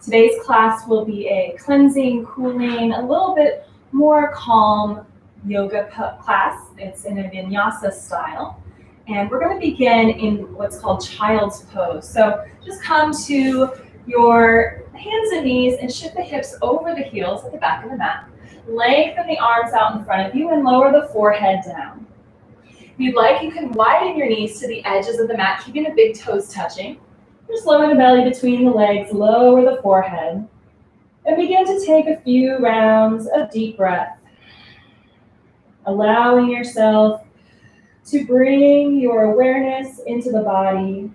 Today's class will be a cleansing, cooling, a little bit more calm yoga class. It's in a vinyasa style. And we're going to begin in what's called child's pose. So just come to your hands and knees and shift the hips over the heels at the back of the mat. Lengthen the arms out in front of you and lower the forehead down. If you'd like, you can widen your knees to the edges of the mat, keeping the big toes touching. Just lower the belly between the legs, lower the forehead, and begin to take a few rounds of deep breath, allowing yourself to bring your awareness into the body,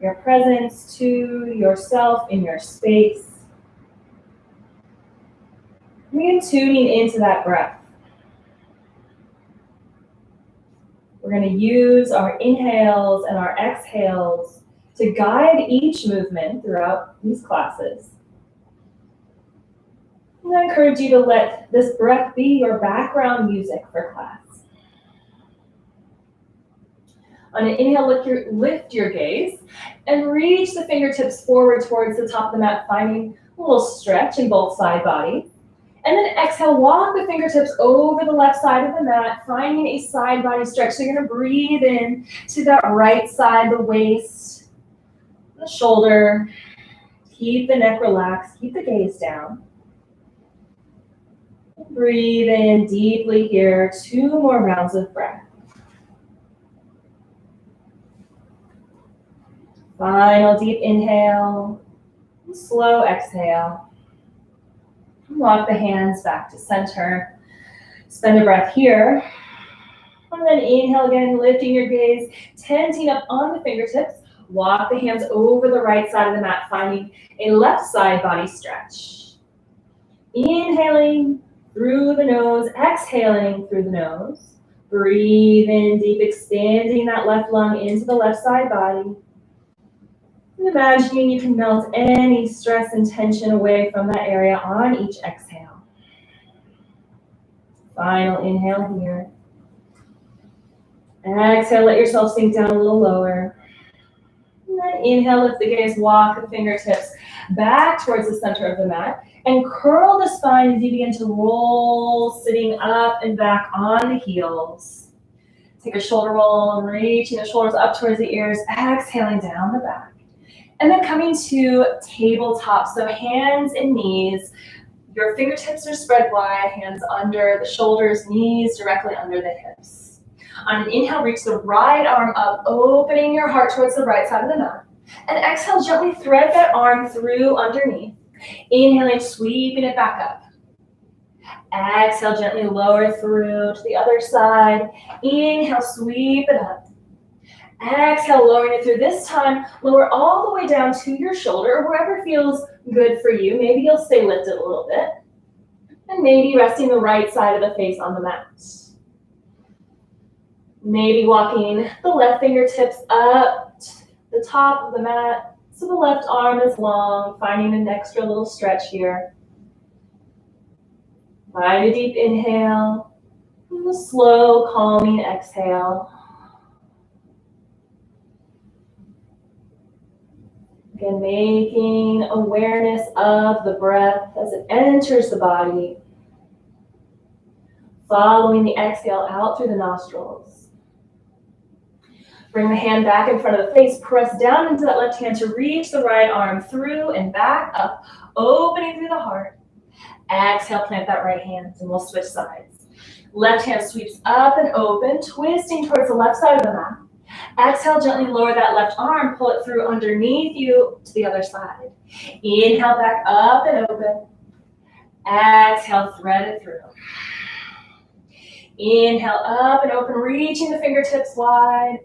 your presence to yourself in your space. Begin tuning into that breath. We're going to use our inhales and our exhales to guide each movement throughout these classes. And I encourage you to let this breath be your background music for class. On an inhale, lift your gaze and reach the fingertips forward towards the top of the mat, finding a little stretch in both side bodies. And then exhale, walk the fingertips over the left side of the mat, finding a side body stretch. So you're going to breathe in to that right side, the waist, the shoulder. Keep the neck relaxed, keep the gaze down. Breathe in deeply here, 2 more rounds of breath. Final deep inhale, slow exhale. Walk the hands back to center. Spend a breath here. And then inhale again, lifting your gaze, tenting up on the fingertips. Walk the hands over the right side of the mat, finding a left side body stretch. Inhaling through the nose, exhaling through the nose. Breathe in deep, expanding that left lung into the left side body. And imagining you can melt any stress and tension away from that area on each exhale. Final inhale here. Exhale, let yourself sink down a little lower. And then inhale, lift the gaze, walk the fingertips back towards the center of the mat. And curl the spine as you begin to roll, sitting up and back on the heels. Take a shoulder roll, reaching the shoulders up towards the ears, exhaling down the back. And then coming to tabletop, so hands and knees. Your fingertips are spread wide, hands under the shoulders, knees directly under the hips. On an inhale, reach the right arm up, opening your heart towards the right side of the mat. And exhale, gently thread that arm through underneath. Inhaling, sweeping it back up. Exhale, gently lower through to the other side. Inhale, sweep it up. Exhale, lowering it through. This time, lower all the way down to your shoulder, or wherever feels good for you. Maybe you'll stay lifted a little bit. And maybe resting the right side of the face on the mat. Maybe walking the left fingertips up to the top of the mat, so the left arm is long, finding an extra little stretch here. Find a deep inhale, and a slow, calming exhale. Again, making awareness of the breath as it enters the body. Following the exhale out through the nostrils. Bring the hand back in front of the face. Press down into that left hand to reach the right arm through and back up, opening through the heart. Exhale, plant that right hand, and we'll switch sides. Left hand sweeps up and open, twisting towards the left side of the mat. Exhale, gently lower that left arm, pull it through underneath you to the other side. Inhale, back up and open. Exhale, thread it through. Inhale, up and open, reaching the fingertips wide.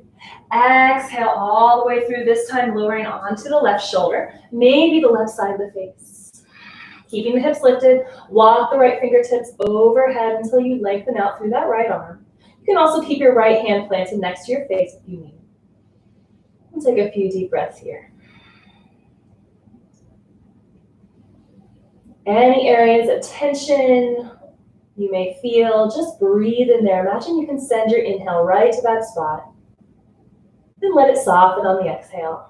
Exhale, all the way through, this time lowering onto the left shoulder, maybe the left side of the face. Keeping the hips lifted, walk the right fingertips overhead until you lengthen out through that right arm. You can also keep your right hand planted next to your face if you need. And take a few deep breaths here. Any areas of tension you may feel, just breathe in there. Imagine you can send your inhale right to that spot. Then let it soften on the exhale.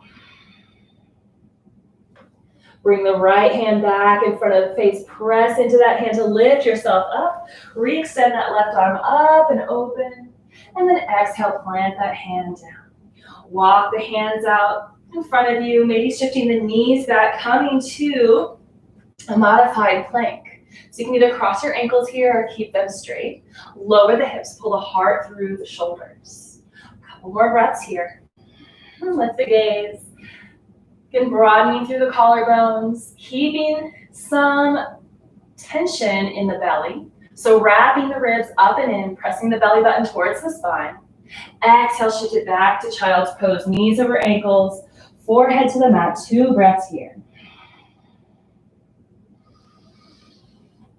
Bring the right hand back in front of the face. Press into that hand to lift yourself up. Re-extend that left arm up and open. And then exhale, plant that hand down. Walk the hands out in front of you, maybe shifting the knees back, coming to a modified plank. So you can either cross your ankles here or keep them straight. Lower the hips, pull the heart through the shoulders. A couple more breaths here. And lift the gaze. Again, broadening through the collarbones, keeping some tension in the belly. So wrapping the ribs up and in, pressing the belly button towards the spine. Exhale, shift it back to child's pose, knees over ankles, forehead to the mat. 2 breaths here.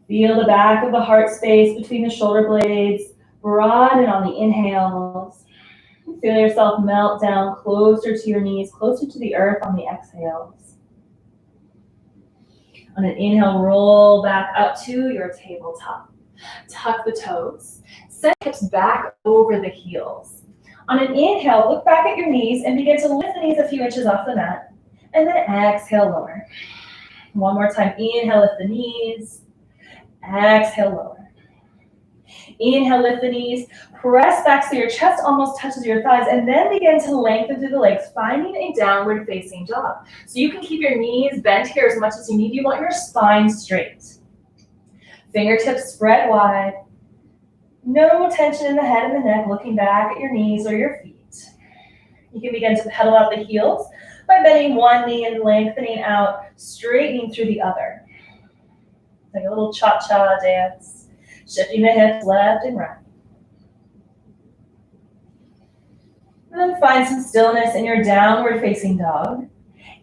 Feel the back of the heart space between the shoulder blades. Broaden on the inhales. Feel yourself melt down closer to your knees, closer to the earth on the exhales. On an inhale, roll back up to your tabletop. Tuck the toes. Send hips back over the heels. On an inhale, look back at your knees and begin to lift the knees a few inches off the mat. And then exhale, lower. One more time. Inhale, lift the knees. Exhale, lower. Inhale, lift the knees. Press back so your chest almost touches your thighs, and then begin to lengthen through the legs, finding a downward facing dog. So you can keep your knees bent here as much as you need. You want your spine straight. Fingertips spread wide. No tension in the head and the neck, looking back at your knees or your feet. You can begin to pedal out the heels by bending one knee and lengthening out, straightening through the other. Like a little cha-cha dance, shifting the hips left and right. And then find some stillness in your downward facing dog.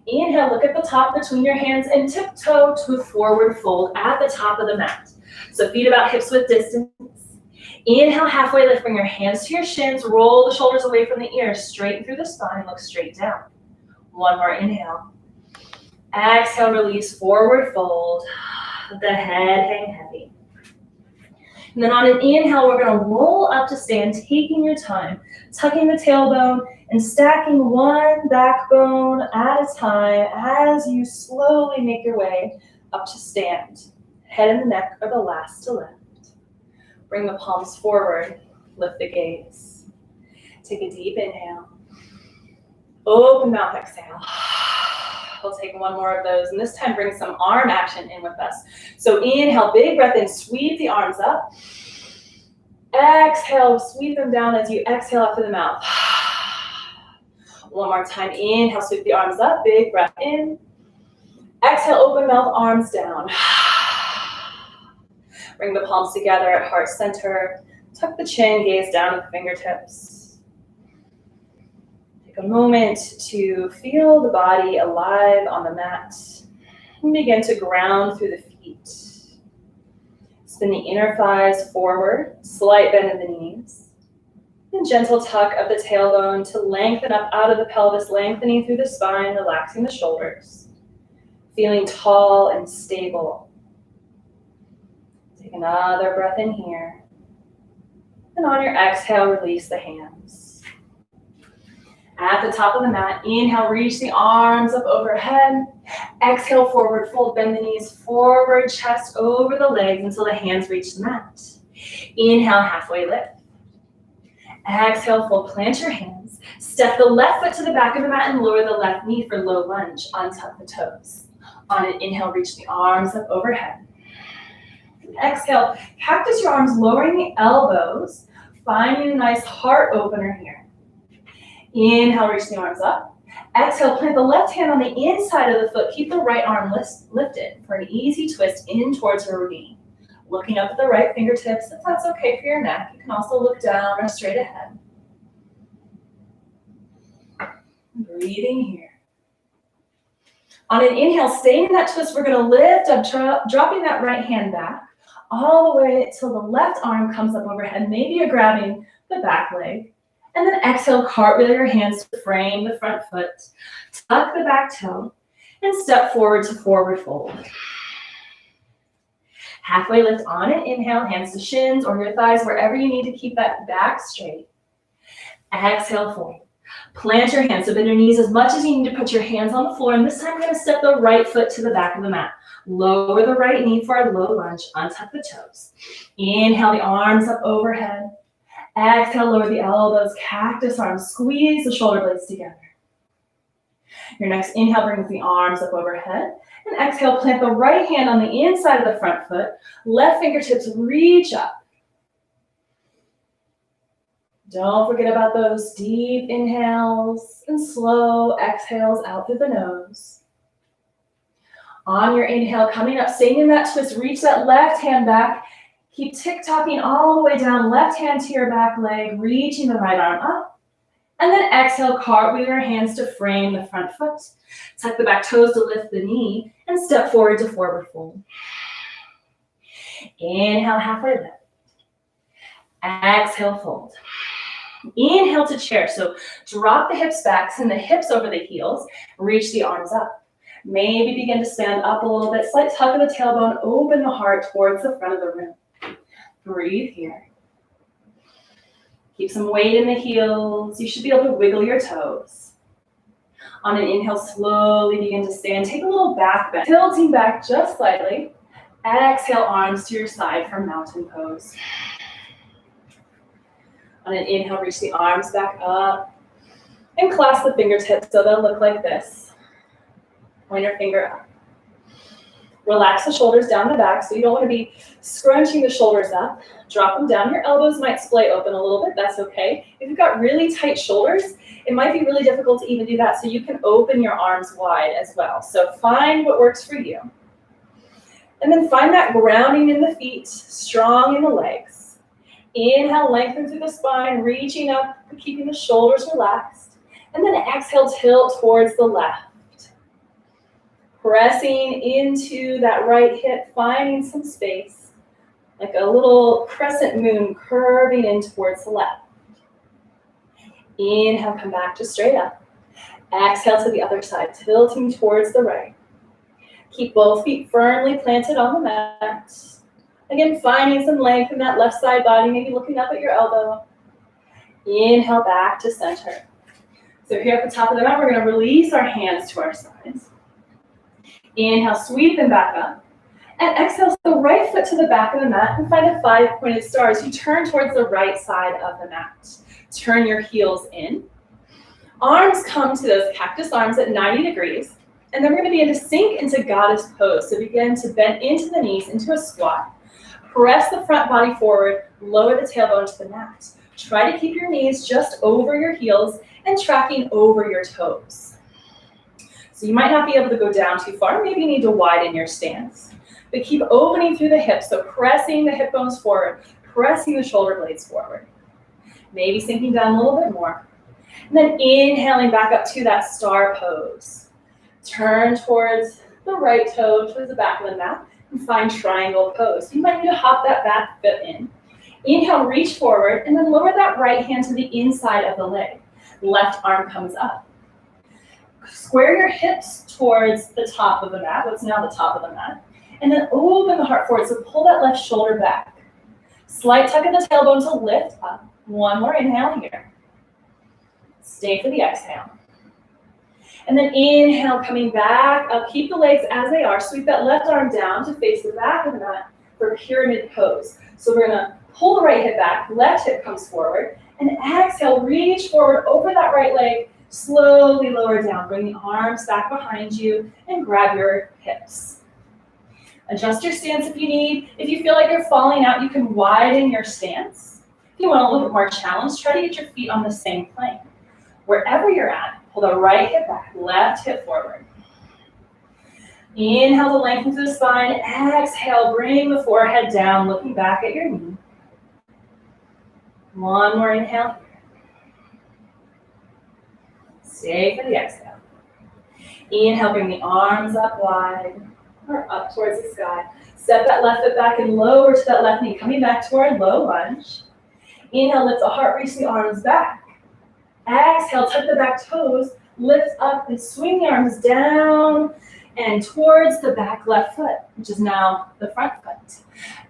Inhale, look at the top between your hands and tiptoe to a forward fold at the top of the mat. So feet about hips width distance. Inhale, halfway lift, bring your hands to your shins, roll the shoulders away from the ears, straighten through the spine, look straight down. One more inhale. Exhale, release, forward fold. Let the head hang heavy. And then on an inhale, we're going to roll up to stand, taking your time, tucking the tailbone and stacking one backbone at a time as you slowly make your way up to stand. Head and the neck are the last to lift. Bring the palms forward, lift the gaze. Take a deep inhale. Open mouth, exhale. We'll take one more of those, and this time bring some arm action in with us. So inhale, big breath in, sweep the arms up. Exhale, sweep them down as you exhale out through the mouth. One more time, inhale, sweep the arms up, big breath in. Exhale, open mouth, arms down. Bring the palms together at heart center. Tuck the chin, gaze down at the fingertips. Take a moment to feel the body alive on the mat. And begin to ground through the feet. Spin the inner thighs forward, slight bend in the knees. And gentle tuck of the tailbone to lengthen up out of the pelvis, lengthening through the spine, relaxing the shoulders. Feeling tall and stable. Take another breath in here. And on your exhale, release the hands. At the top of the mat, inhale, reach the arms up overhead. Exhale, forward fold, bend the knees forward, chest over the legs until the hands reach the mat. Inhale, halfway lift. Exhale, fold, plant your hands. Step the left foot to the back of the mat and lower the left knee for low lunge. Untuck the toes. On an inhale, reach the arms up overhead. Exhale, cactus your arms, lowering the elbows, finding a nice heart opener here. Inhale, reach the arms up. Exhale, plant the left hand on the inside of the foot. Keep the right arm lifted for an easy twist in towards your ravine. Looking up at the right fingertips, if that's okay for your neck. You can also look down or straight ahead. Breathing here. On an inhale, staying in that twist, we're going to lift up, dropping that right hand back all the way till the left arm comes up overhead. Maybe you're grabbing the back leg. And then exhale, cartwheel your hands to frame the front foot. Tuck the back toe and step forward to forward fold. Halfway lift on an inhale, hands to shins or your thighs, wherever you need to keep that back straight. Exhale, fold. Plant your hands, so bend your knees as much as you need to put your hands on the floor, and this time we're going to step the right foot to the back of the mat. Lower the right knee for our low lunge, untuck the toes. Inhale the arms up overhead. Exhale, lower the elbows, cactus arms, squeeze the shoulder blades together. Your next inhale brings the arms up overhead, and exhale, plant the right hand on the inside of the front foot, left fingertips reach up. Don't forget about those deep inhales and slow exhales out through the nose. On your inhale, coming up, staying in that twist, reach that left hand back. Keep tick-tocking all the way down, left hand to your back leg, reaching the right arm up. And then exhale, cartwheel your hands to frame the front foot. Tuck the back toes to lift the knee, and step forward to forward fold. Inhale, halfway lift. Exhale, fold. Inhale to chair, so drop the hips back, send the hips over the heels, reach the arms up. Maybe begin to stand up a little bit, slight tuck of the tailbone, open the heart towards the front of the room. Breathe here. Keep some weight in the heels. You should be able to wiggle your toes. On an inhale, slowly begin to stand. Take a little back bend, tilting back just slightly. Exhale, arms to your side for mountain pose. On an inhale, reach the arms back up and clasp the fingertips so they'll look like this. Pointer finger up. Relax the shoulders down the back, so you don't want to be scrunching the shoulders up. Drop them down. Your elbows might splay open a little bit. That's okay. If you've got really tight shoulders, it might be really difficult to even do that, so you can open your arms wide as well. So find what works for you. And then find that grounding in the feet, strong in the legs. Inhale, lengthen through the spine, reaching up, keeping the shoulders relaxed. And then exhale, tilt towards the left. Pressing into that right hip, finding some space, like a little crescent moon curving in towards the left. Inhale, come back to straight up. Exhale to the other side, tilting towards the right. Keep both feet firmly planted on the mat. Again, finding some length in that left side body, maybe looking up at your elbow. Inhale, back to center. So here at the top of the mat, we're going to release our hands to our sides. Inhale, sweep them back up. And exhale, so the right foot to the back of the mat and find a 5-pointed star as you turn towards the right side of the mat. Turn your heels in. Arms come to those cactus arms at 90 degrees. And then we're going to begin to sink into goddess pose. So begin to bend into the knees, into a squat. Press the front body forward, lower the tailbone to the mat. Try to keep your knees just over your heels and tracking over your toes. So you might not be able to go down too far. Maybe you need to widen your stance. But keep opening through the hips, so pressing the hip bones forward, pressing the shoulder blades forward. Maybe sinking down a little bit more. And then inhaling back up to that star pose. Turn towards the right toe, towards the back of the mat, and find triangle pose. You might need to hop that back foot in. Inhale, reach forward, and then lower that right hand to the inside of the leg. Left arm comes up. Square your hips towards the top of the mat, what's now the top of the mat, and then open the heart forward, so pull that left shoulder back. Slight tuck of the tailbone to lift up. One more inhale here. Stay for the exhale. And then inhale, coming back up. Keep the legs as they are. Sweep that left arm down to face the back of the mat for pyramid pose. So we're going to pull the right hip back, left hip comes forward, and exhale, reach forward, open that right leg, slowly lower down. Bring the arms back behind you and grab your hips. Adjust your stance if you need. If you feel like you're falling out, you can widen your stance. If you want a little bit more challenge, try to get your feet on the same plane. Wherever you're at, pull the right hip back, left hip forward. Inhale to lengthen through the spine. Exhale, bring the forehead down, looking back at your knee. One more inhale. Stay for the exhale. Inhale, bring the arms up wide or up towards the sky. Step that left foot back and lower to that left knee, coming back to our low lunge. Inhale, lift the heart, reach the arms back. Exhale, tuck the back toes, lift up and swing the arms down and towards the back left foot, which is now the front foot.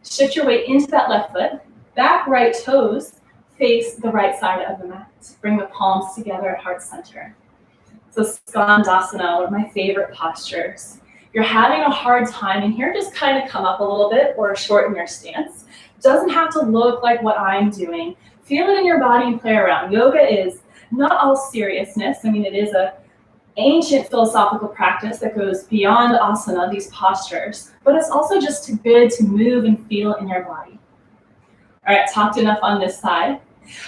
Shift your weight into that left foot, back right toes, face the right side of the mat. Bring the palms together at heart center. So Skandasana, one of my favorite postures. If you're having a hard time in here, just kind of come up a little bit or shorten your stance. Doesn't have to look like what I'm doing. Feel it in your body and play around. Yoga is not all seriousness. I mean, it is an ancient philosophical practice that goes beyond asana, these postures, but it's also just good to move and feel in your body. All right, talked enough on this side.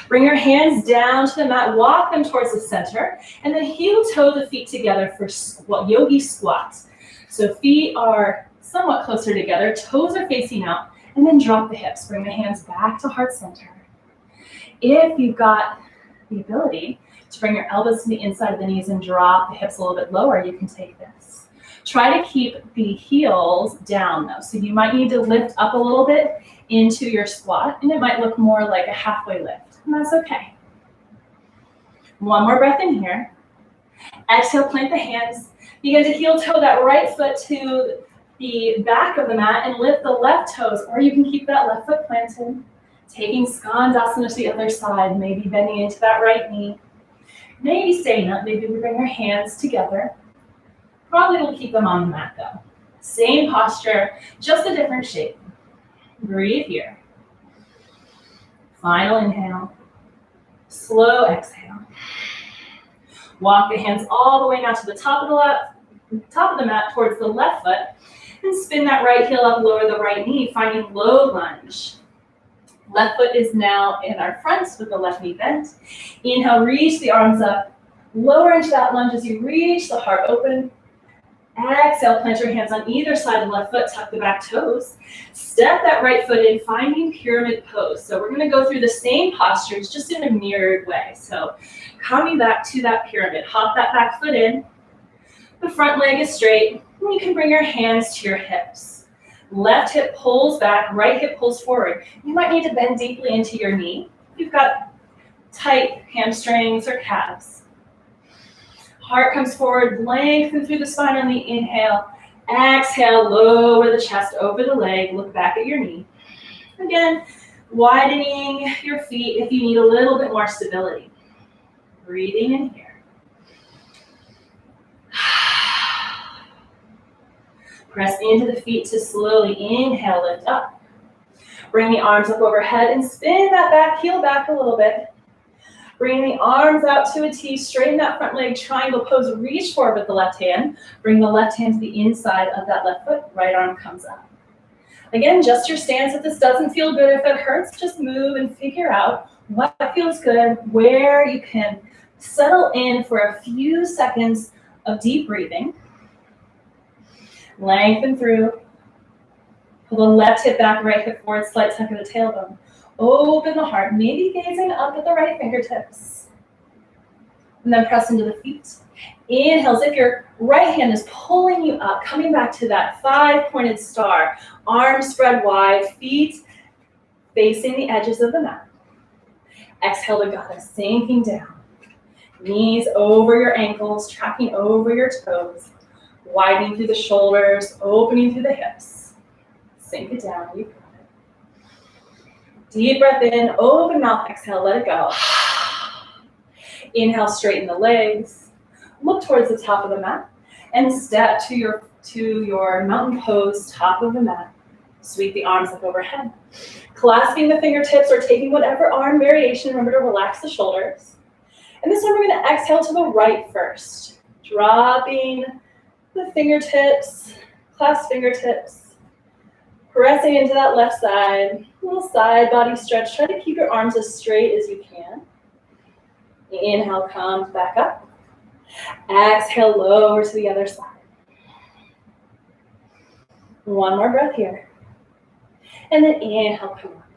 Bring your hands down to the mat, walk them towards the center, and then heel toe the feet together for Yogi Squats. So feet are somewhat closer together, toes are facing out, and then drop the hips. Bring the hands back to heart center. If you've got the ability to bring your elbows to the inside of the knees and drop the hips a little bit lower, you can take this. Try to keep the heels down though. So you might need to lift up a little bit into your squat, and it might look more like a halfway lift, and that's okay. One more breath in here. Exhale, plant the hands. Begin to heel toe that right foot to the back of the mat and lift the left toes, or you can keep that left foot planted. Taking Skandasana to the other side, maybe bending into that right knee. Maybe staying up, maybe we bring our hands together. Probably we'll keep them on the mat though. Same posture, just a different shape. Breathe here. Final inhale. Slow exhale. Walk the hands all the way now to the top of the mat towards the left foot, and spin that right heel up, lower the right knee, finding low lunge. Left foot is now in our fronts with the left knee bent. Inhale, reach the arms up, lower into that lunge as you reach the heart open. Exhale, plant your hands on either side of the left foot, tuck the back toes. Step that right foot in, finding pyramid pose. So we're gonna go through the same postures, just in a mirrored way. So coming back to that pyramid, hop that back foot in. The front leg is straight, and you can bring your hands to your hips. Left hip pulls back, right hip pulls forward. You might need to bend deeply into your knee. You've got tight hamstrings or calves. Heart comes forward, lengthen through the spine on the inhale. Exhale, lower the chest over the leg, look back at your knee. Again, widening your feet if you need a little bit more stability. Breathing in here. Press into the feet to slowly inhale, lift up. Bring the arms up overhead and spin that back heel back a little bit. Bring the arms out to a T, straighten that front leg, triangle pose, reach forward with the left hand. Bring the left hand to the inside of that left foot, right arm comes up. Again, just your stance. If this doesn't feel good, if it hurts, just move and figure out what feels good, where you can settle in for a few seconds of deep breathing. Lengthen through. Pull the left hip back, right hip forward, slight tuck of the tailbone. Open the heart, maybe gazing up at the right fingertips. And then press into the feet. Inhale, as if your right hand is pulling you up, coming back to that 5-pointed star. Arms spread wide, feet facing the edges of the mat. Exhale to goddess, sinking down. Knees over your ankles, tracking over your toes. Widening through the shoulders, opening through the hips. Sink it down, you got it. Deep breath in, open mouth, exhale, let it go. Inhale, straighten the legs. Look towards the top of the mat and step to your mountain pose, top of the mat. Sweep the arms up overhead. Clasping the fingertips or taking whatever arm variation, remember to relax the shoulders. And this time we're gonna exhale to the right first. Dropping the fingertips, clasp fingertips, pressing into that left side, little side body stretch. Try to keep your arms as straight as you can. Inhale, comes back up. Exhale, lower to the other side. One more breath here. And then inhale, come up.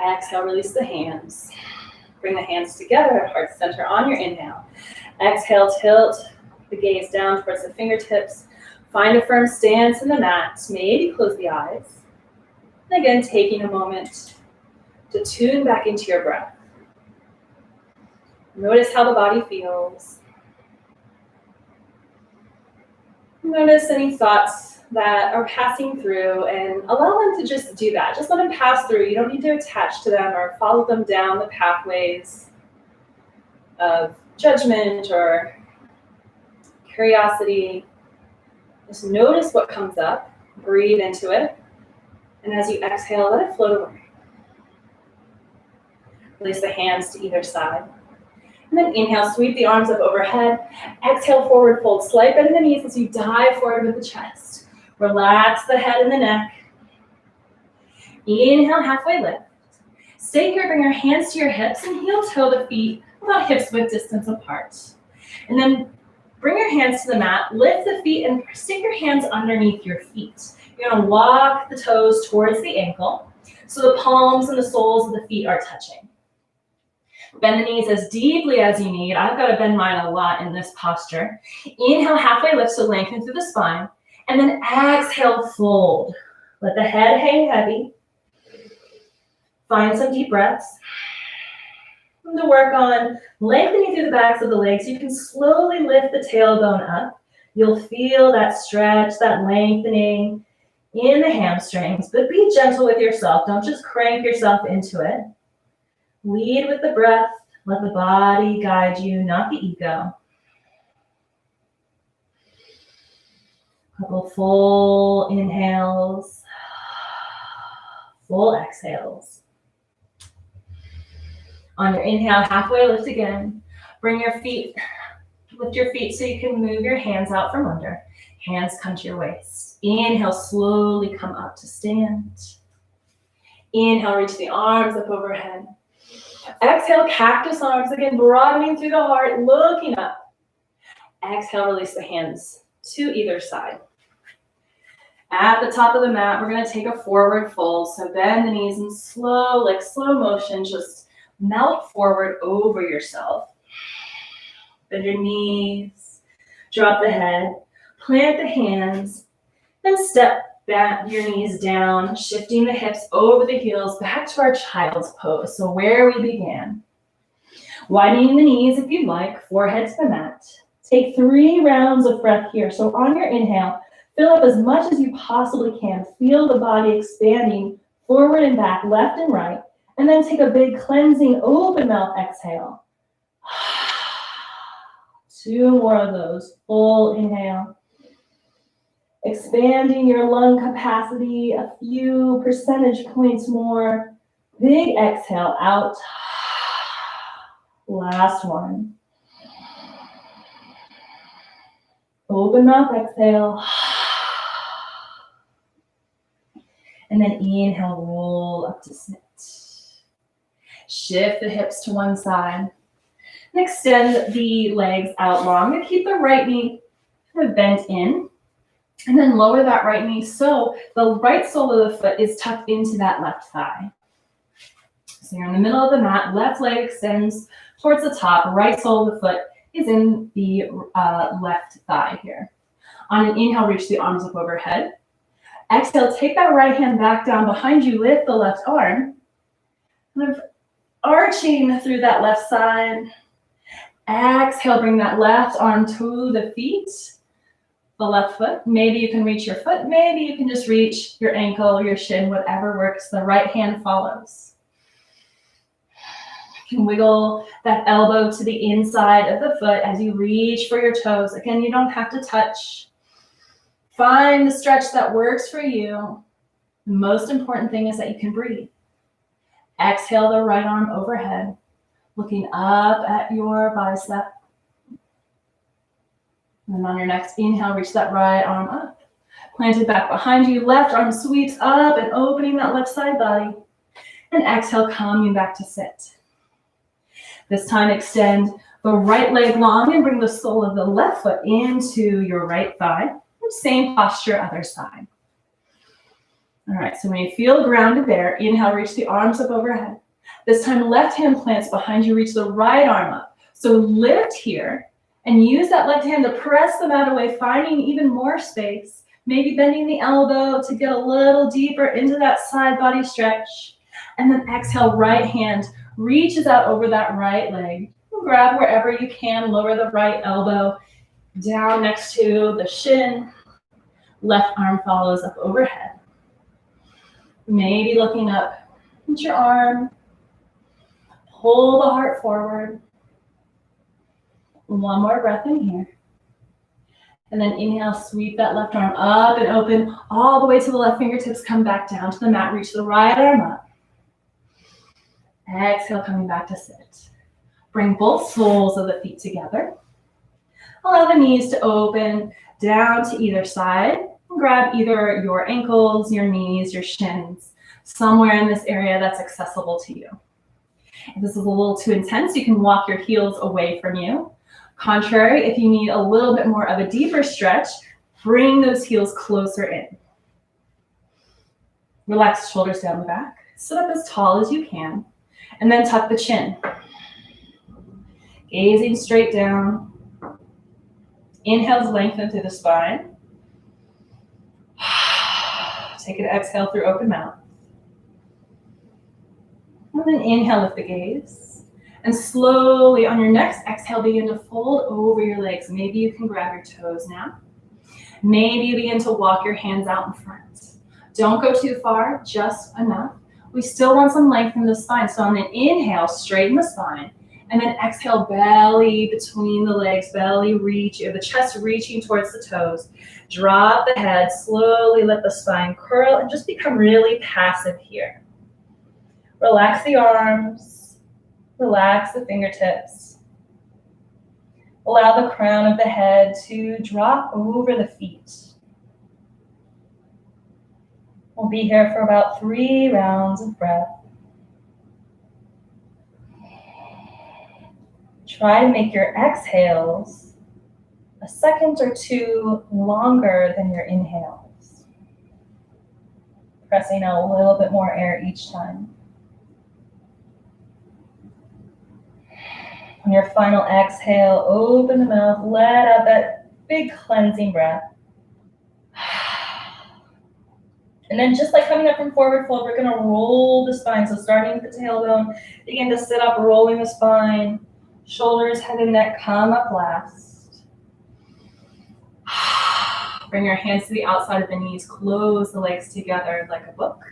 Exhale, release the hands. Bring the hands together at heart center on your inhale. Exhale, tilt the gaze down towards the fingertips. Find a firm stance in the mat. Maybe close the eyes. And again, taking a moment to tune back into your breath. Notice how the body feels. Notice any thoughts that are passing through, and allow them to just do that. Just let them pass through. You don't need to attach to them or follow them down the pathways of judgment or curiosity. Just notice what comes up, breathe into it, and as you exhale, let it float away. Release the hands to either side. And then inhale, sweep the arms up overhead. Exhale, forward fold. Slight bend in the knees as you dive forward with the chest. Relax the head and the neck. Inhale, halfway lift. Stay here, bring your hands to your hips and heel toe the feet about hips width distance apart. And then bring your hands to the mat, lift the feet and stick your hands underneath your feet. You're gonna walk the toes towards the ankle so the palms and the soles of the feet are touching. Bend the knees as deeply as you need. I've got to bend mine a lot in this posture. Inhale, halfway lift, so lengthen through the spine. And then exhale, fold. Let the head hang heavy. Find some deep breaths. And to work on lengthening through the backs of the legs, you can slowly lift the tailbone up. You'll feel that stretch, that lengthening in the hamstrings, but be gentle with yourself. Don't just crank yourself into it. Lead with the breath. Let the body guide you, not the ego. Couple full inhales, full exhales. On your inhale, halfway lift again. Bring your feet, lift your feet so you can move your hands out from under. Hands come to your waist. Inhale, slowly come up to stand. Inhale, reach the arms up overhead. Exhale, cactus arms again, broadening through the heart, looking up. Exhale, release the hands to either side. At the top of the mat, we're going to take a forward fold. So bend the knees in slow motion, just melt forward over yourself. Bend your knees, drop the head, plant the hands, then step back your knees down, shifting the hips over the heels back to our child's pose. So where we began. Widening the knees if you'd like, forehead to the mat. Take 3 rounds of breath here. So on your inhale, fill up as much as you possibly can. Feel the body expanding forward and back, left and right. And then take a big cleansing open mouth exhale. 2 more of those. Full inhale. Expanding your lung capacity a few percentage points more. Big exhale out. Last one. Open mouth exhale. And then inhale, roll up to sit. Shift the hips to one side. And extend the legs out long. And keep the right knee kind of bent in. And then lower that right knee so the right sole of the foot is tucked into that left thigh. So you're in the middle of the mat, left leg extends towards the top, right sole of the foot is in the left thigh here. On an inhale, reach the arms up overhead. Exhale, take that right hand back down behind you, lift the left arm. Kind of arching through that left side. Exhale, bring that left arm to the feet. The left foot, maybe you can reach your foot, maybe you can just reach your ankle, your shin, whatever works. The right hand follows. You can wiggle that elbow to the inside of the foot as you reach for your toes. Again, you don't have to touch. Find the stretch that works for you. The most important thing is that you can breathe. Exhale the right arm overhead, looking up at your bicep. And then on your next inhale, reach that right arm up. Plant it back behind you. Left arm sweeps up and opening that left side body. And exhale, coming back to sit. This time, extend the right leg long and bring the sole of the left foot into your right thigh. Same posture, other side. All right, so when you feel grounded there, inhale, reach the arms up overhead. This time, left hand plants behind you, reach the right arm up. So lift here. And use that left hand to press the mat away, finding even more space. Maybe bending the elbow to get a little deeper into that side body stretch. And then exhale, right hand reaches out over that right leg. Grab wherever you can, lower the right elbow down next to the shin. Left arm follows up overhead. Maybe looking up at your arm. Pull the heart forward. One more breath in here. And then inhale, sweep that left arm up and open all the way to the left fingertips. Come back down to the mat. Reach the right arm up. Exhale, coming back to sit. Bring both soles of the feet together. Allow the knees to open down to either side. Grab either your ankles, your knees, your shins, somewhere in this area that's accessible to you. If this is a little too intense, you can walk your heels away from you. Contrary, if you need a little bit more of a deeper stretch, bring those heels closer in. Relax the shoulders down the back. Sit up as tall as you can, and then tuck the chin. Gazing straight down. Inhales lengthen through the spine. Take an exhale through open mouth. And then inhale with the gaze. And slowly on your next exhale, begin to fold over your legs. Maybe you can grab your toes now. Maybe you begin to walk your hands out in front. Don't go too far, just enough. We still want some length in the spine. So on an inhale, straighten the spine. And then exhale, belly between the legs, belly reach, the chest reaching towards the toes. Drop the head, slowly let the spine curl and just become really passive here. Relax the arms, relax the fingertips. Allow the crown of the head to drop over the feet. We'll be here for about 3 rounds of breath. Try to make your exhales a second or two longer than your inhales. Pressing out a little bit more air each time. On your final exhale, open the mouth, let out that big cleansing breath. And then just like coming up from forward fold, we're gonna roll the spine. So starting with the tailbone, begin to sit up, rolling the spine. Shoulders, head, and neck come up last. Bring your hands to the outside of the knees. Close the legs together like a book.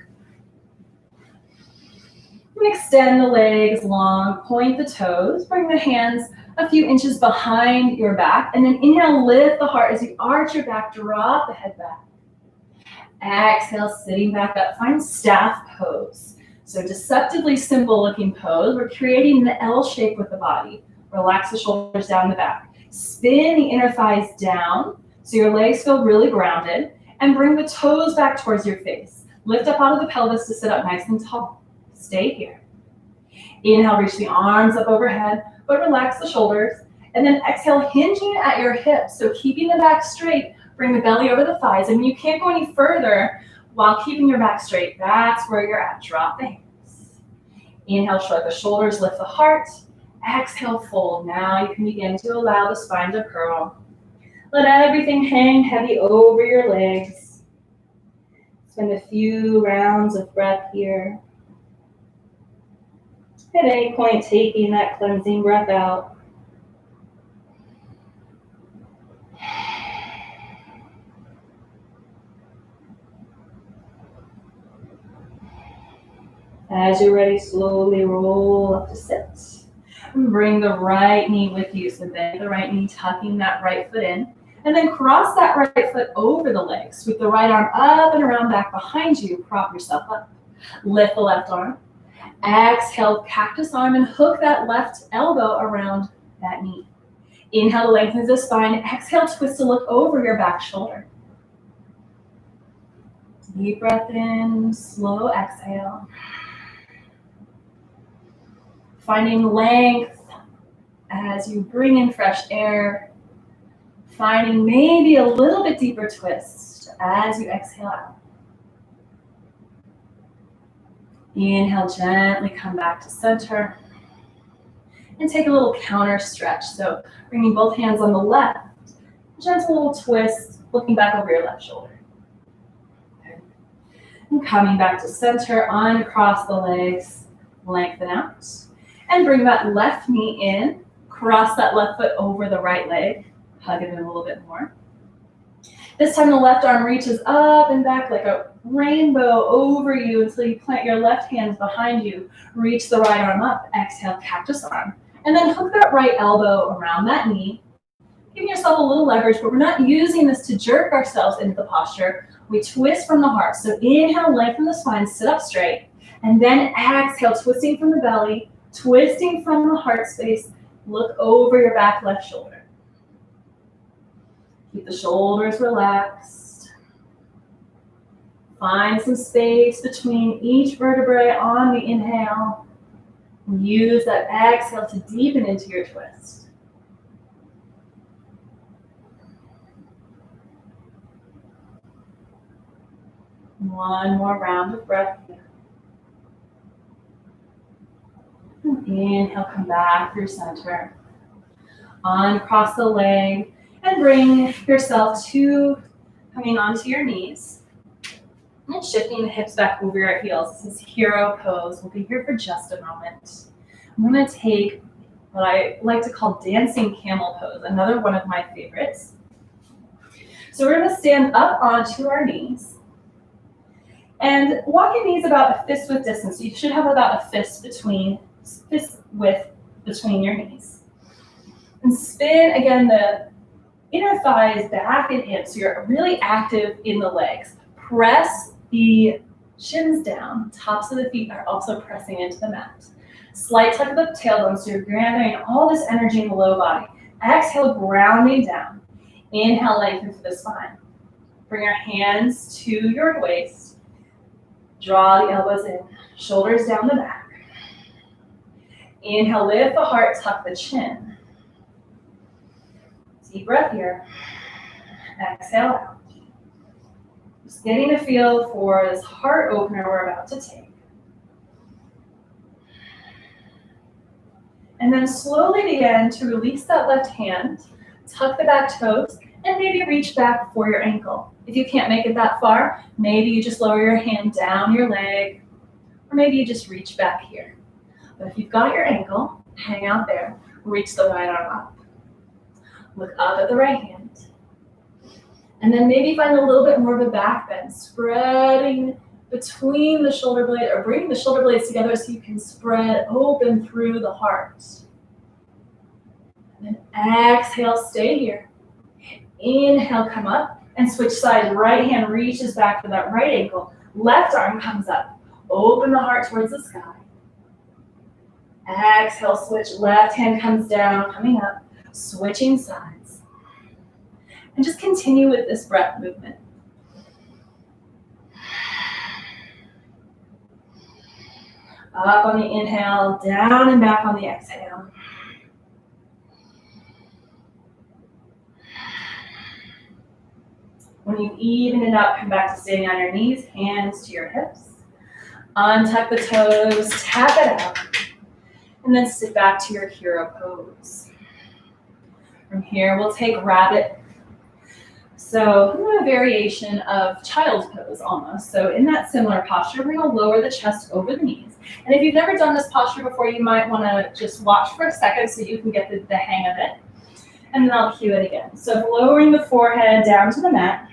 And extend the legs long. Point the toes. Bring the hands a few inches behind your back. And then inhale, lift the heart as you arch your back. Drop the head back. Exhale, sitting back up. Find staff pose. So deceptively simple looking pose. We're creating the L shape with the body. Relax the shoulders down the back. Spin the inner thighs down so your legs feel really grounded. And bring the toes back towards your face. Lift up out of the pelvis to sit up nice and tall. Stay here. Inhale, reach the arms up overhead, but relax the shoulders. And then exhale, hinging at your hips. So keeping the back straight, bring the belly over the thighs. And you can't go any further while keeping your back straight. That's where you're at. Drop the hands. Inhale, shrug the shoulders, lift the heart. Exhale, fold. Now you can begin to allow the spine to curl. Let everything hang heavy over your legs. Spend a few rounds of breath here. At any point, taking that cleansing breath out. As you're ready, slowly roll up to sit. And bring the right knee with you. So bend the right knee, tucking that right foot in. And then cross that right foot over the leg. Sweep the right arm up and around back behind you. Prop yourself up. Lift the left arm. Exhale, cactus arm, and hook that left elbow around that knee. Inhale to lengthen the spine. Exhale, twist to look over your back shoulder. Deep breath in, slow exhale. Finding length as you bring in fresh air. Finding maybe a little bit deeper twist as you exhale out. Inhale, gently come back to center. And take a little counter stretch. So bringing both hands on the left. Gentle little twist, looking back over your left shoulder. Okay. And coming back to center, uncross the legs, lengthen out. And bring that left knee in. Cross that left foot over the right leg. Hug it in a little bit more. This time the left arm reaches up and back like a rainbow over you until you plant your left hand behind you. Reach the right arm up. Exhale, cactus arm. And then hook that right elbow around that knee. Giving yourself a little leverage, but we're not using this to jerk ourselves into the posture. We twist from the heart. So inhale, lengthen the spine, sit up straight. And then exhale, twisting from the belly, twisting from the heart space. Look over your back left shoulder. Keep the shoulders relaxed. Find some space between each vertebrae on the inhale. Use that exhale to deepen into your twist. One more round of breath here. Inhale, come back through center. Uncross the leg and bring yourself to coming onto your knees. And shifting the hips back over your heels. This is hero pose. We'll be here for just a moment. I'm going to take what I like to call dancing camel pose, another one of my favorites. So we're going to stand up onto our knees. And walk your knees about a fist width distance. So you should have about a fist width between your knees. And spin again the inner thighs back and in. So you're really active in the legs. Press the shins down. Tops of the feet are also pressing into the mat. Slight tuck of the tailbone. So you're gathering all this energy in the low body. Exhale, grounding down. Inhale, lengthen through the spine. Bring your hands to your waist. Draw the elbows in. Shoulders down the back. Inhale, lift the heart, tuck the chin. Deep breath here. Exhale out. Just getting a feel for this heart opener we're about to take. And then slowly begin to release that left hand, tuck the back toes, and maybe reach back for your ankle. If you can't make it that far, maybe you just lower your hand down your leg, or maybe you just reach back here. But if you've got your ankle, hang out there, reach the right arm up. Look up at the right hand. And then maybe find a little bit more of a back bend, spreading between the shoulder blade, or bringing the shoulder blades together so you can spread open through the heart. And then exhale, stay here. Inhale, come up and switch sides. Right hand reaches back for that right ankle. Left arm comes up. Open the heart towards the sky. Exhale, switch. Left hand comes down, coming up, switching sides. And just continue with this breath movement. Up on the inhale, down and back on the exhale. When you've evened it out, come back to standing on your knees, hands to your hips. Untuck the toes, tap it out. And then sit back to your hero pose. From here, we'll take rabbit. So a variation of child's pose almost. So in that similar posture, we're going to lower the chest over the knees. And if you've never done this posture before, you might want to just watch for a second so you can get the hang of it. And then I'll cue it again. So lowering the forehead down to the mat.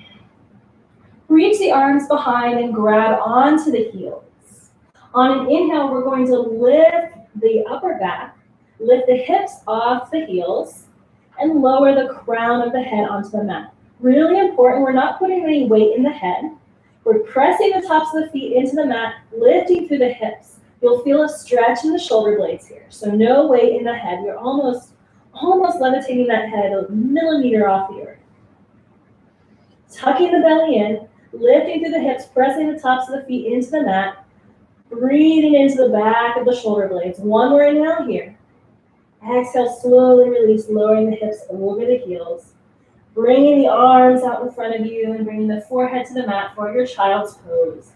Reach the arms behind and grab onto the heels. On an inhale, we're going to lift the upper back, lift the hips off the heels, and lower the crown of the head onto the mat. Really important, we're not putting any weight in the head. We're pressing the tops of the feet into the mat, lifting through the hips. You'll feel a stretch in the shoulder blades here. So no weight in the head. You're almost levitating that head a millimeter off the earth. Tucking the belly in, lifting through the hips, pressing the tops of the feet into the mat, breathing into the back of the shoulder blades. One more inhale here. Exhale, slowly release, lowering the hips over the heels. Bringing the arms out in front of you and bringing the forehead to the mat for your child's pose.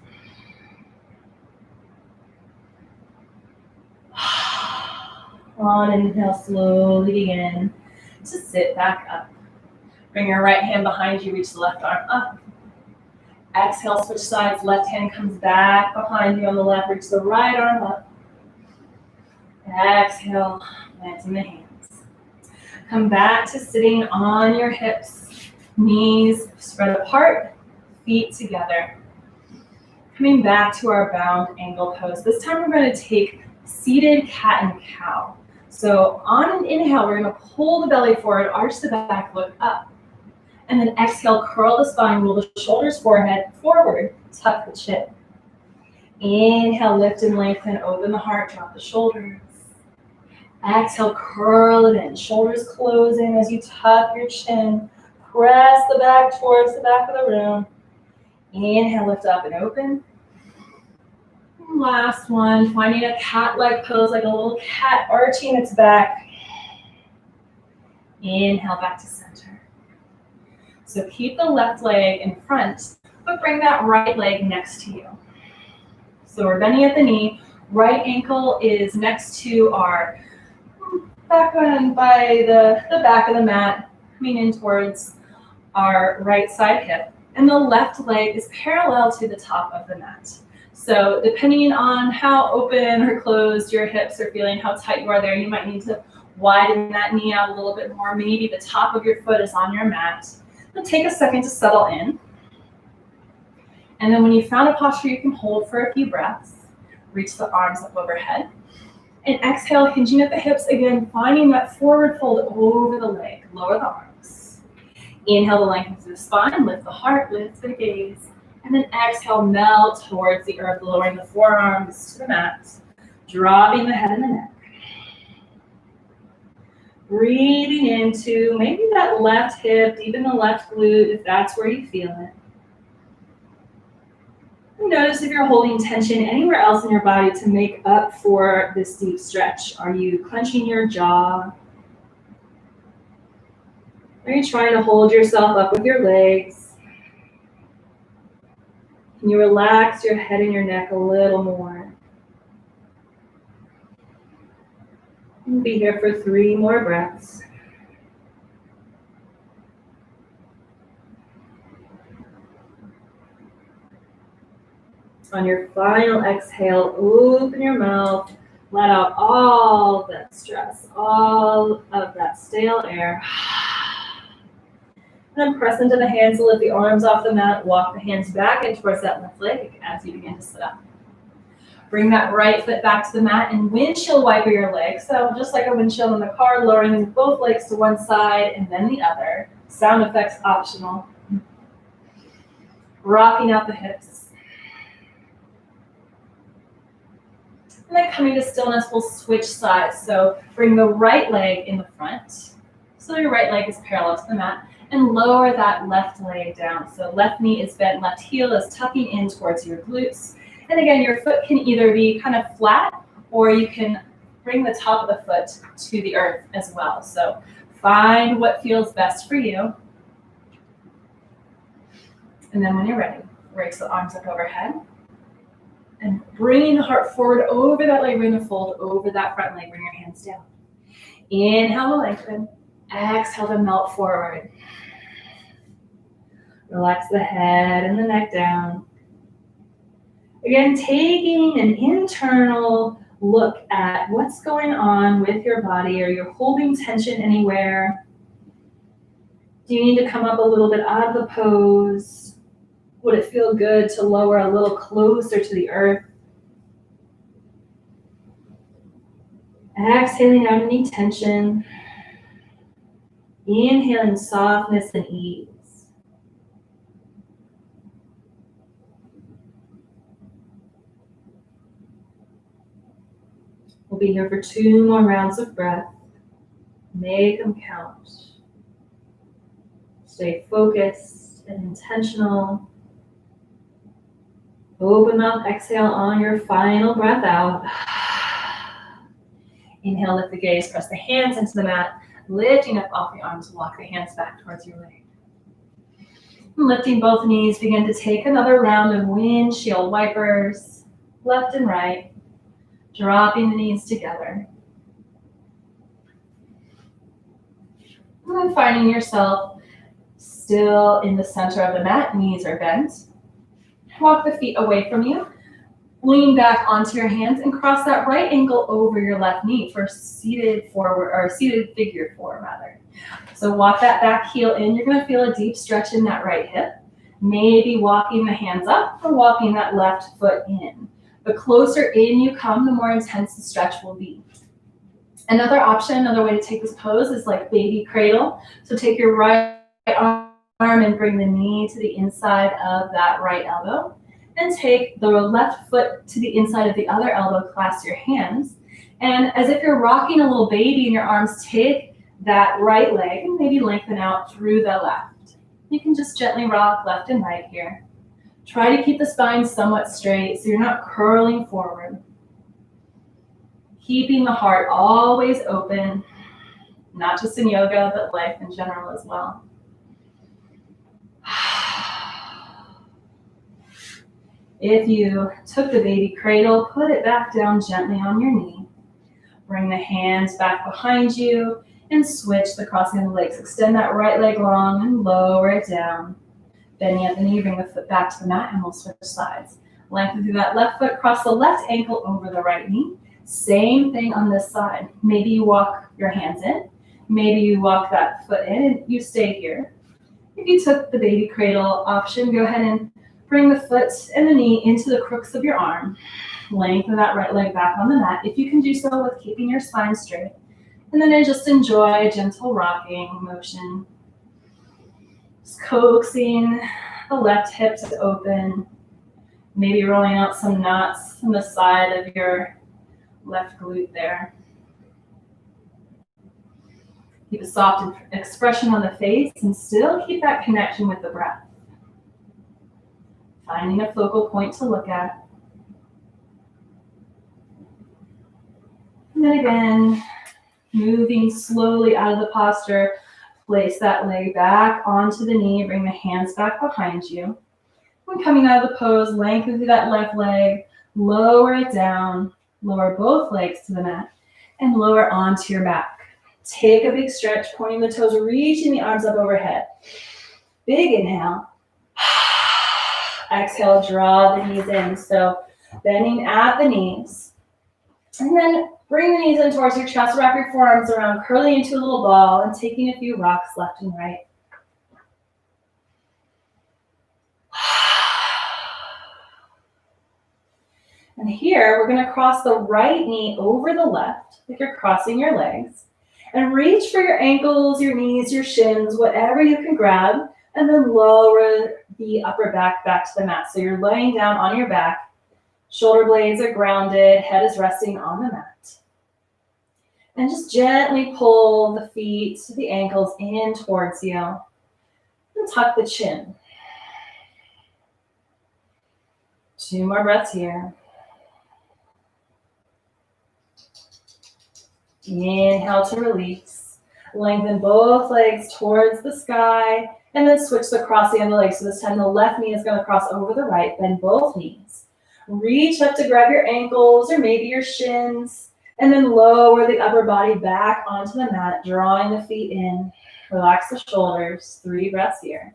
On inhale, slowly begin to sit back up. Bring your right hand behind you, reach the left arm up. Exhale, switch sides, left hand comes back behind you on the left, reach the right arm up. Exhale, planting the hands. Come back to sitting on your hips. Knees spread apart, feet together. Coming back to our bound angle pose. This time we're going to take seated cat and cow. So on an inhale, we're going to pull the belly forward, arch the back, look up. And then exhale, curl the spine, roll the shoulders forward, tuck the chin. Inhale, lift and lengthen, open the heart, drop the shoulders. Exhale, curl it in, shoulders closing as you tuck your chin. Press the back towards the back of the room. Inhale, lift up and open. And last one, finding a cat-like pose, like a little cat arching its back. Inhale, back to center. So keep the left leg in front, but bring that right leg next to you. So we're bending at the knee. Right ankle is next to our back one by the back of the mat, coming in towards our right side hip. And the left leg is parallel to the top of the mat. So depending on how open or closed your hips are feeling, how tight you are there, you might need to widen that knee out a little bit more. Maybe the top of your foot is on your mat. Now take a second to settle in. And then when you found a posture you can hold for a few breaths, reach the arms up overhead. And exhale, hinging at the hips again, finding that forward fold over the leg, lower the arms. Inhale to lengthen through the spine, lift the heart, lift the gaze. And then exhale, melt towards the earth, lowering the forearms to the mat, dropping the head and the neck. Breathing into maybe that left hip, deepen the left glute if that's where you feel it. Notice if you're holding tension anywhere else in your body to make up for this deep stretch. Are you clenching your jaw? Are you trying to hold yourself up with your legs? Can you relax your head and your neck a little more? We'll be here for 3 more breaths. On your final exhale, open your mouth, let out all that stress, all of that stale air. And then press into the hands to lift the arms off the mat, walk the hands back and towards that left leg as you begin to sit up. Bring that right foot back to the mat and windshield wiper your leg. So just like a windshield in the car, lowering both legs to one side and then the other. Sound effects optional. Rocking out the hips. And then coming to stillness, we'll switch sides. So bring the right leg in the front. So your right leg is parallel to the mat. And lower that left leg down. So left knee is bent, left heel is tucking in towards your glutes. And again, your foot can either be kind of flat, or you can bring the top of the foot to the earth as well. So find what feels best for you. And then when you're ready, raise the arms up overhead. And bringing the heart forward over that leg, bring the fold over that front leg, bring your hands down. Inhale to lengthen, exhale to melt forward. Relax the head and the neck down. Again, taking an internal look at what's going on with your body. Are you holding tension anywhere? Do you need to come up a little bit out of the pose? Would it feel good to lower a little closer to the earth? Exhaling out any tension. Inhaling softness and ease. We'll be here for 2 more rounds of breath. Make them count. Stay focused and intentional. Open mouth, exhale on your final breath out. Inhale, lift the gaze, press the hands into the mat, lifting up off the arms, walk the hands back towards your leg. Lifting both knees, begin to take another round of windshield wipers, left and right, dropping the knees together. And then finding yourself still in the center of the mat, knees are bent. Walk the feet away from you. Lean back onto your hands and cross that right ankle over your left knee for seated forward, or seated figure four rather. So walk that back heel in. You're going to feel a deep stretch in that right hip. Maybe walking the hands up or walking that left foot in. The closer in you come, the more intense the stretch will be. Another option, another way to take this pose is like baby cradle. So take your right arm and bring the knee to the inside of that right elbow. And take the left foot to the inside of the other elbow, clasp your hands. And as if you're rocking a little baby in your arms, take that right leg and maybe lengthen out through the left. You can just gently rock left and right here. Try to keep the spine somewhat straight so you're not curling forward. Keeping the heart always open, not just in yoga, but life in general as well. If you took the baby cradle, put it back down gently on your knee. Bring the hands back behind you and switch the crossing of the legs. Extend that right leg long and lower it down. Bending at the knee, bring the foot back to the mat and we'll switch sides. Lengthen through that left foot, cross the left ankle over the right knee. Same thing on this side. Maybe you walk your hands in. Maybe you walk that foot in and you stay here. If you took the baby cradle option, go ahead and bring the foot and the knee into the crooks of your arm. Lengthen that right leg back on the mat. If you can do so with keeping your spine straight. And then just enjoy a gentle rocking motion. Just coaxing the left hip to open. Maybe rolling out some knots on the side of your left glute there. Keep a soft expression on the face and still keep that connection with the breath. Finding a focal point to look at. And then again, moving slowly out of the posture, place that leg back onto the knee, bring the hands back behind you. When coming out of the pose, lengthen through that left leg, lower it down, lower both legs to the mat, and lower onto your back. Take a big stretch, pointing the toes, reaching the arms up overhead. Big inhale. Exhale, draw the knees in. So bending at the knees. And then bring the knees in towards your chest, wrap your forearms around, curling into a little ball, and taking a few rocks left and right. And here, we're going to cross the right knee over the left, like you're crossing your legs. And reach for your ankles, your knees, your shins, whatever you can grab, and then lower the upper back to the mat. So you're laying down on your back, shoulder blades are grounded, head is resting on the mat. And just gently pull the feet, the ankles in towards you. And tuck the chin. 2 more breaths here. Inhale to release. Lengthen both legs towards the sky. And then switch the crossing of the legs. So this time the left knee is going to cross over the right. Bend both knees. Reach up to grab your ankles or maybe your shins. And then lower the upper body back onto the mat, drawing the feet in. Relax the shoulders. 3 breaths here.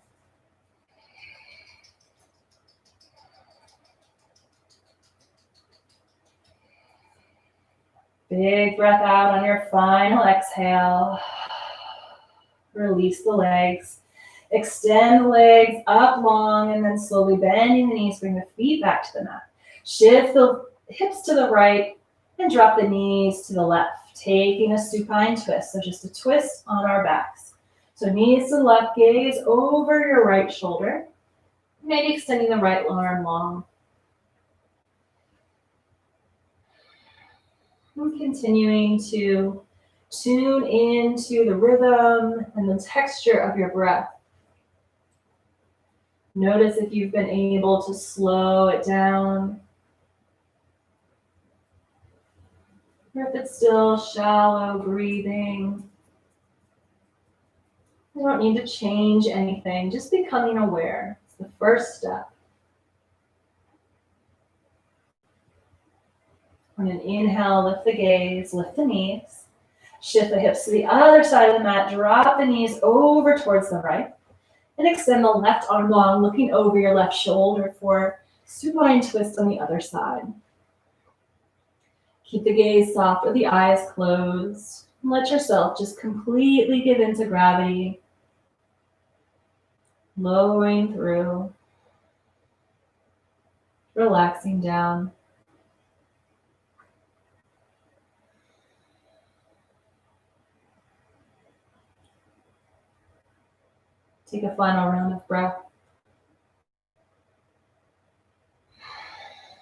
Big breath out on your final exhale. Release the legs. Extend the legs up long and then slowly bending the knees, bring the feet back to the mat. Shift the hips to the right and drop the knees to the left, taking a supine twist. So just a twist on our backs. So knees to the left, gaze over your right shoulder. Maybe extending the right arm long. And continuing to tune into the rhythm and the texture of your breath. Notice if you've been able to slow it down. Or if it's still shallow breathing. You don't need to change anything, just becoming aware. It's the first step. On an inhale, lift the gaze, lift the knees. Shift the hips to the other side of the mat, drop the knees over towards the right. And extend the left arm long, looking over your left shoulder for Supine twist on the other side. Keep the gaze soft or the eyes closed. Let yourself just completely give into gravity. Lowering through. Relaxing down. Take a final round of breath.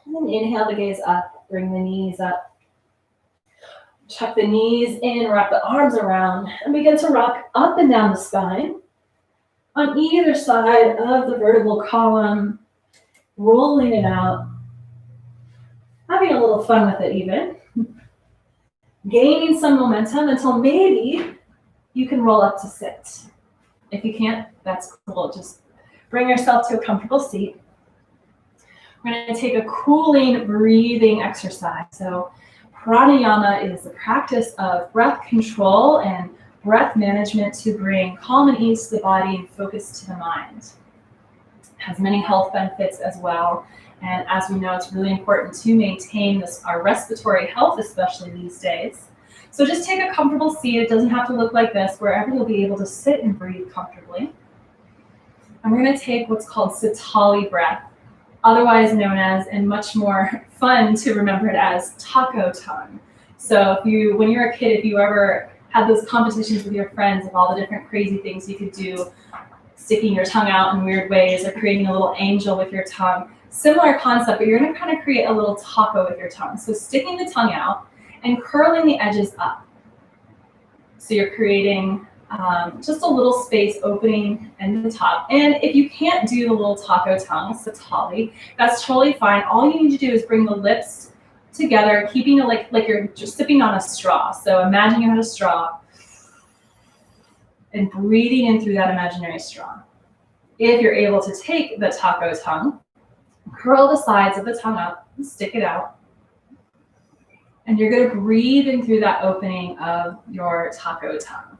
And then inhale the gaze up. Bring the knees up. Tuck the knees in, wrap the arms around, and begin to rock up and down the spine. On either side of the vertebral column, rolling it out. Having a little fun with it even. Gaining some momentum until maybe you can roll up to sit. If you can't, that's cool. Just bring yourself to a comfortable seat. We're going to take a cooling breathing exercise. So pranayama is the practice of breath control and breath management to bring calm and ease to the body and focus to the mind. It has many health benefits as well. And as we know, it's really important to maintain our respiratory health, especially these days. So just take a comfortable seat. It doesn't have to look like this, wherever you'll be able to sit and breathe comfortably. And we're going to take what's called sitali breath, otherwise known as, and much more fun to remember it as, taco tongue. So when you're a kid, if you ever had those competitions with your friends of all the different crazy things you could do, sticking your tongue out in weird ways or creating a little angel with your tongue, similar concept, but you're going to kind of create a little taco with your tongue. So sticking the tongue out and curling the edges up. So you're creating just a little space opening in the top. And if you can't do the little taco tongue, sitali, that's totally fine. All you need to do is bring the lips together, keeping it like you're just sipping on a straw. So imagine you had a straw and breathing in through that imaginary straw. If you're able to take the taco tongue, curl the sides of the tongue up and stick it out. And you're going to breathe in through that opening of your taco tongue.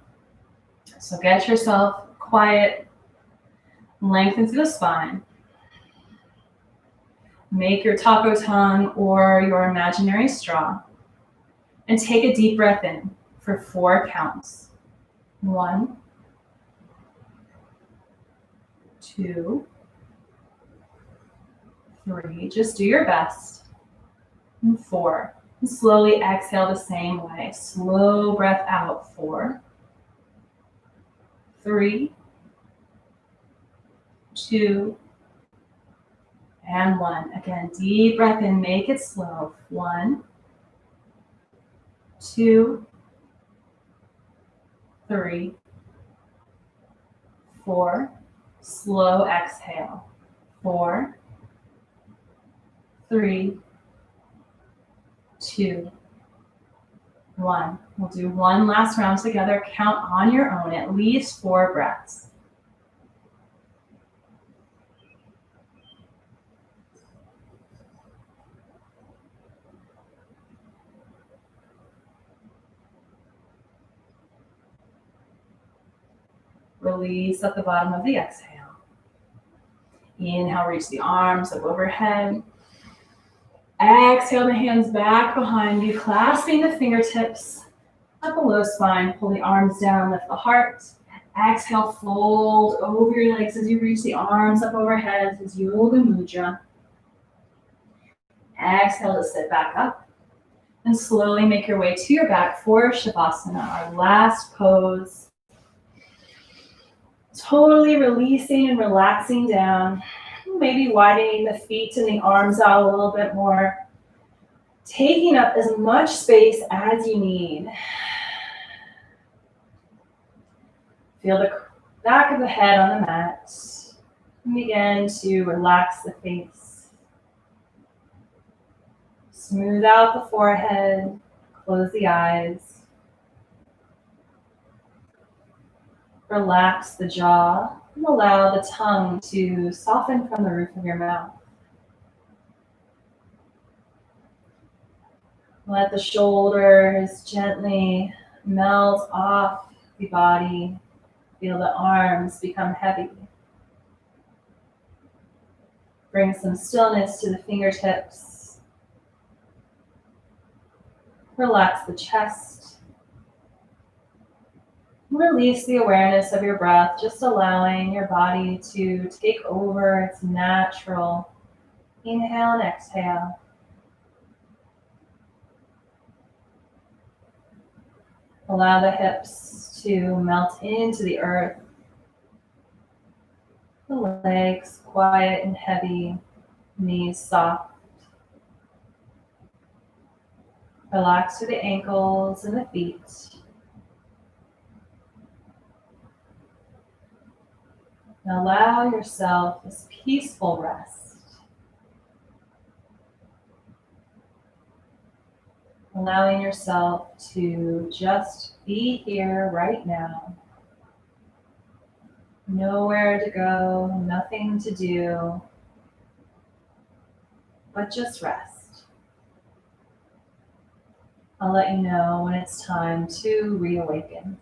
So get yourself quiet, lengthen through the spine. Make your taco tongue or your imaginary straw. And take a deep breath in for 4 counts. 1, 2, 3. Just do your best. And 4. And slowly exhale the same way. Slow breath out. 4, 3, 2, and 1. Again, deep breath in. Make it slow. 1, 2, 3, 4. Slow exhale. 4, 3, 2, 1. We'll do one last round together. Count on your own, at least 4 breaths. Release at the bottom of the exhale. Inhale, reach the arms up overhead. Exhale the hands back behind you, clasping the fingertips up below spine. Pull the arms down, lift the heart. Exhale, fold over your legs as you reach the arms up overhead. This is Yoga Mudra. Exhale to sit back up. And slowly make your way to your back for Shavasana, our last pose. Totally releasing and relaxing down. Maybe widening the feet and the arms out a little bit more. Taking up as much space as you need. Feel the back of the head on the mat. And begin to relax the face. Smooth out the forehead. Close the eyes. Relax the jaw and allow the tongue to soften from the roof of your mouth. Let the shoulders gently melt off the body. Feel the arms become heavy. Bring some stillness to the fingertips. Relax the chest. Release the awareness of your breath, just allowing your body to take over its natural inhale and exhale. Allow the hips to melt into the earth. The legs quiet and heavy, knees soft. Relax through the ankles and the feet. Now allow yourself this peaceful rest. Allowing yourself to just be here right now. Nowhere to go, nothing to do, but just rest. I'll let you know when it's time to reawaken.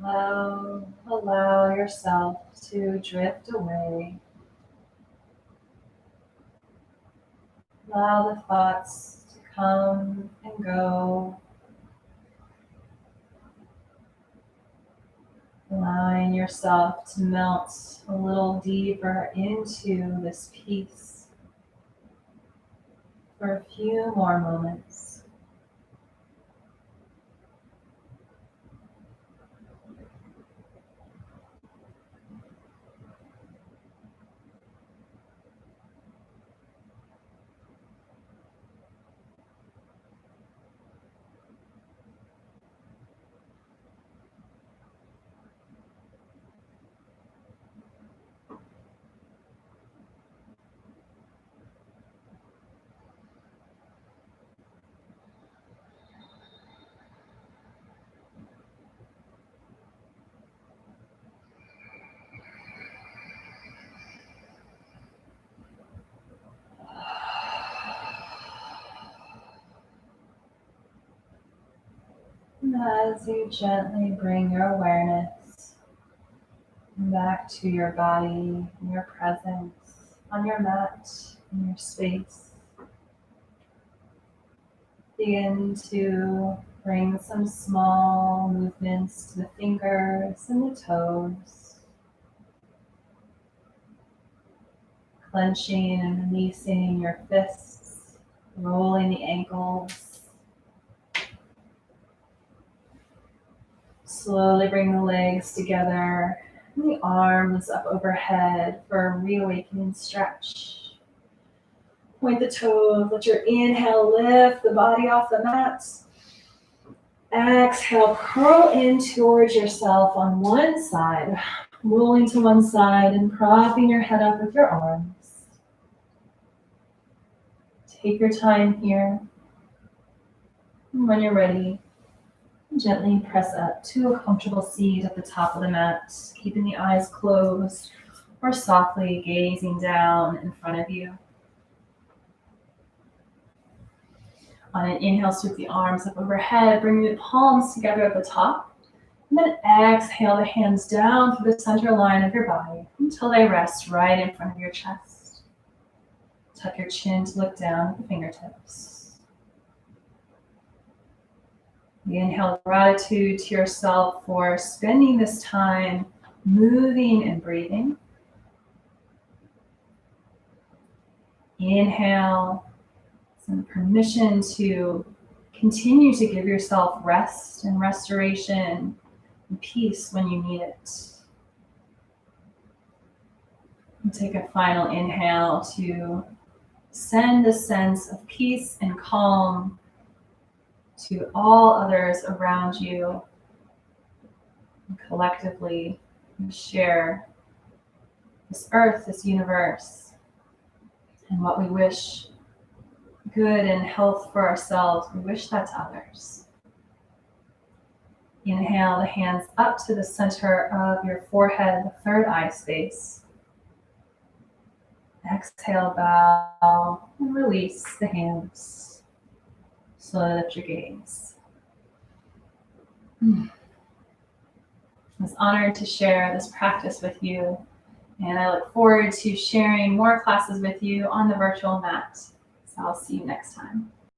Allow yourself to drift away. Allow the thoughts to come and go. Allowing yourself to melt a little deeper into this peace for a few more moments. And as you gently bring your awareness back to your body and your presence on your mat, in your space, begin to bring some small movements to the fingers and the toes, clenching and releasing your fists, rolling the ankles. Slowly bring the legs together and the arms up overhead for a reawakening stretch. Point the toes, let your inhale lift the body off the mat. Exhale, curl in towards yourself on one side, rolling to one side and propping your head up with your arms. Take your time here. And when you're ready, gently press up to a comfortable seat at the top of the mat, keeping the eyes closed or softly gazing down in front of you. On an inhale, sweep the arms up overhead, bring the palms together at the top, and then exhale the hands down through the center line of your body until they rest right in front of your chest. Tuck your chin to look down at the fingertips. Inhale gratitude to yourself for spending this time moving and breathing. Inhale some permission to continue to give yourself rest and restoration and peace when you need it. And take a final inhale to Send a sense of peace and calm to all others around you. And collectively, we share this earth, this universe, and what we wish good and health for ourselves, we wish that to others. Inhale the hands up to the center of your forehead, the third eye space. Exhale, bow, and release the hands. Slowly lift your gaze. I was honored to share this practice with you, and I look forward to sharing more classes with you on the virtual mat. So I'll see you next time.